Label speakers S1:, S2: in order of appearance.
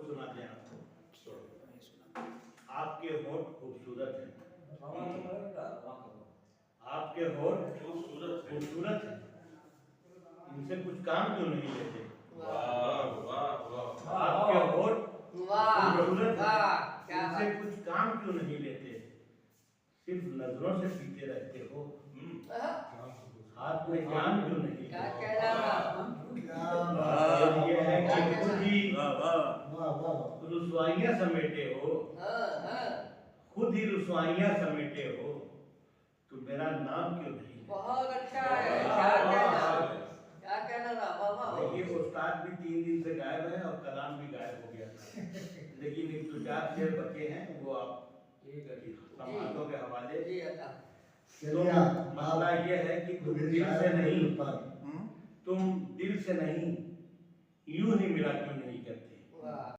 S1: सुनाते हैं आपको। आपके होठ खूबसूरत हैं, आपके होठ खूबसूरत हैं, इनसे कुछ काम क्यों नहीं लेते? आपके होठ खूबसूरत हैं, इनसे कुछ काम क्यों नहीं लेते? सिर्फ नजरों से पीते रहते हो, हाथ में जान क्यों नहीं? ये है कि खुद ही रुसवाइयां समेटे हो, खुद ही रुसवाइयां समेटे हो, तो मेरा नाम क्यों नहीं?
S2: बहुत अच्छा है। क्या कहना था बाबा?
S1: देखिए उस्ताद भी 3 दिन से गायब है और कलाम भी गायब हो गया था, लेकिन एक 2-4 शेर बचे हैं, वो आप समाजों के हवाले। तो मसला ये है कि तुम दिल से नहीं यूं ही मिला क्यों नहीं करते?